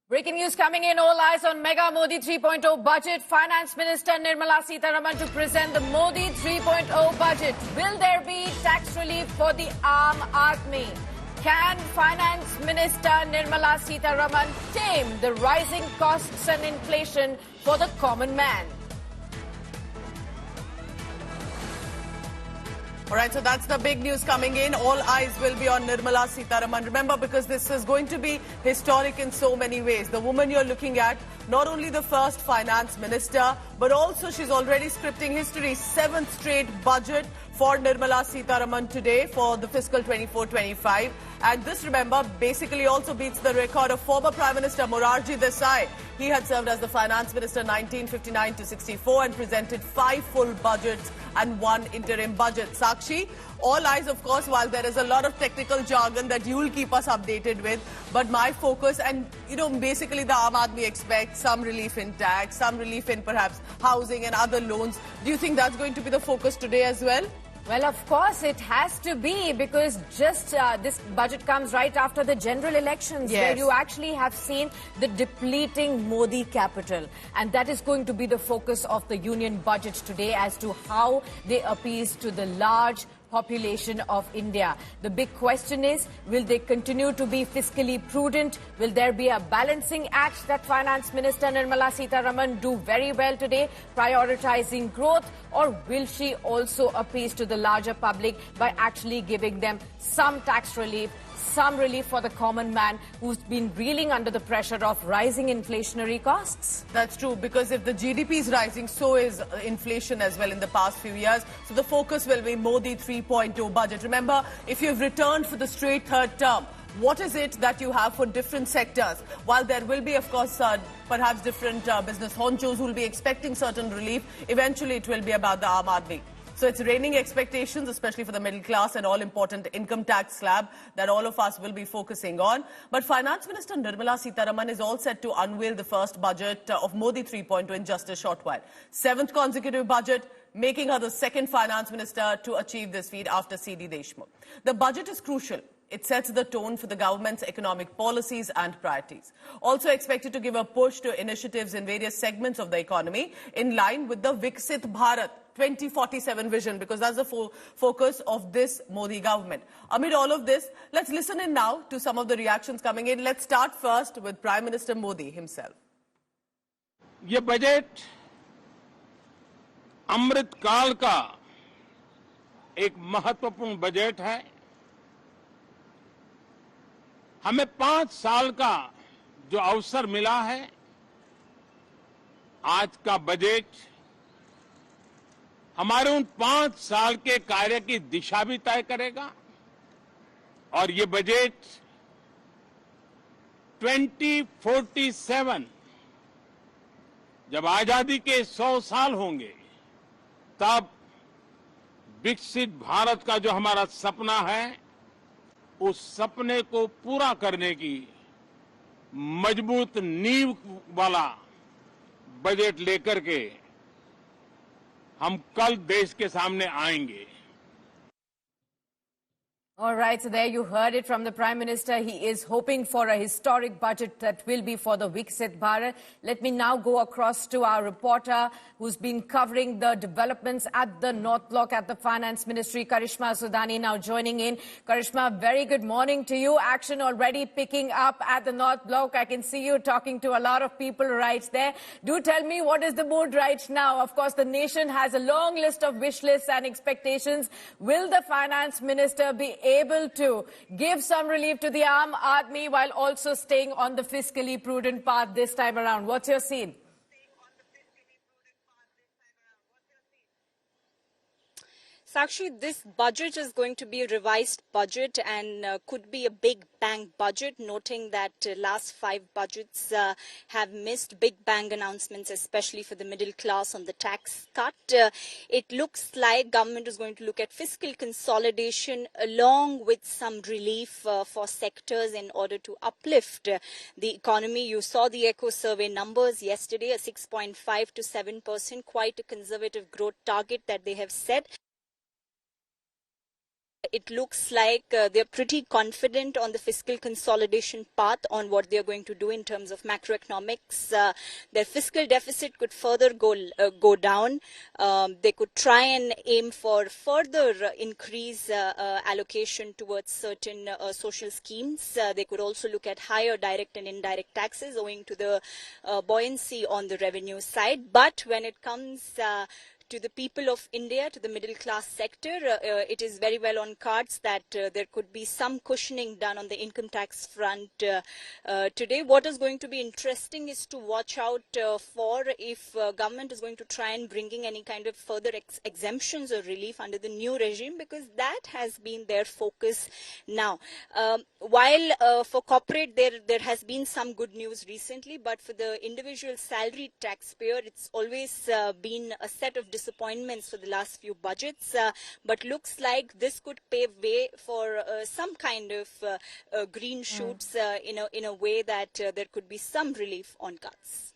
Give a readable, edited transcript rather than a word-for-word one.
Breaking news coming in, all eyes on Mega Modi 3.0 budget. Finance Minister Nirmala Sitharaman to present the Modi 3.0 budget. Will there be tax relief for the Aam Aadmi? Can Finance Minister Nirmala Sitharaman tame the rising costs and inflation for the common man? All right, so that's the big news coming in. All eyes will be on Nirmala Sitharaman. Remember, because this is going to be historic in so many ways. The woman you're looking at, not only the first finance minister, but also she's already scripting history. 7th straight budget for Nirmala Sitharaman today for the fiscal 24-25. And this, remember, basically also beats the record of former Prime Minister Morarji Desai. He had served as the finance minister 1959 to 64 and presented 5 full budgets and 1 interim budget. Sakshi, all eyes, of course, while there is a lot of technical jargon that you will keep us updated with. But my focus, and basically the Aam Aadmi expects some relief in tax, some relief in perhaps housing and other loans. Do you think that's going to be the focus today as well? Well, of course, it has to be, because just this budget comes right after the general elections, where you actually have seen the depleting Modi capital. And that is going to be the focus of the union budget today, as to how they appease to the large population of India. The big question is, will they continue to be fiscally prudent? Will there be a balancing act that Finance Minister Nirmala Sitharaman do very well today, prioritizing growth? Or will she also appease to the larger public by actually giving them some tax relief, some relief for the common man who's been reeling under the pressure of rising inflationary costs? That's true, because if the GDP is rising, so is inflation as well in the past few years. So the focus will be Modi 3.0 budget. Remember, if you've returned for the straight third term, what is it that you have for different sectors? While there will be, of course, perhaps different business honchos who will be expecting certain relief, eventually it will be about the Aam Aadmi. So it's raining expectations, especially for the middle class, and all-important income tax slab that all of us will be focusing on. But Finance Minister Nirmala Sitharaman is all set to unveil the first budget of Modi 3.0 in just a short while. 7th consecutive budget, making her the second finance minister to achieve this feat after C.D. Deshmukh. The budget is crucial. It sets the tone for the government's economic policies and priorities. Also expected to give a push to initiatives in various segments of the economy in line with the Viksit Bharat 2047 vision, because that's the focus of this Modi government. Amid all of this, let's listen in now to some of the reactions coming in. Let's start first with Prime Minister Modi himself. ये budget अमृत काल का एक महत्वपूर्ण budget है। हमें 5 साल का जो अवसर मिला है, आज का बजट हमारे उन 5 साल के कार्य की दिशा भी तय करेगा। और ये बजट 2047 जब आजादी के 100 साल होंगे, तब विकसित भारत का जो हमारा सपना है, उस सपने को पूरा करने की मजबूत नींव वाला बजट लेकर के हम कल देश के सामने आएंगे। All right, so there you heard it from the Prime Minister. He is hoping for a historic budget that will be for the Viksit Bharat. Let me now go across to our reporter who's been covering the developments at the North Block at the Finance Ministry, Karishma Sudani, now joining in. Karishma, very good morning to you. Action already picking up at the North Block. I can see you talking to a lot of people right there. Do tell me, what is the mood right now? Of course, the nation has a long list of wish lists and expectations. Will the Finance Minister be able to give some relief to the Aam Aadmi while also staying on the fiscally prudent path this time around? What's your scene? Sakshi, this budget is going to be a revised budget and could be a big bang budget, noting that last 5 budgets have missed big bang announcements, especially for the middle class on the tax cut. It looks like government is going to look at fiscal consolidation along with some relief for sectors in order to uplift the economy. You saw the Echo survey numbers yesterday, a 6.5 to 7%, quite a conservative growth target that they have set. it looks like they're pretty confident on the fiscal consolidation path on what they're going to do in terms of macroeconomics. Their fiscal deficit could further go down. They could try and aim for further increase allocation towards certain social schemes. They could also look at higher direct and indirect taxes owing to the buoyancy on the revenue side. But when it comes to the people of India, to the middle class sector, it is very well on cards that there could be some cushioning done on the income tax front today. What is going to be interesting is to watch out for if government is going to try and bringing any kind of further exemptions or relief under the new regime, because that has been their focus now. While for corporate there has been some good news recently, but for the individual salaried taxpayer, it's always been a set of disappointments for the last few budgets, but looks like this could pave way for some kind of green shoots in a way that there could be some relief on cuts.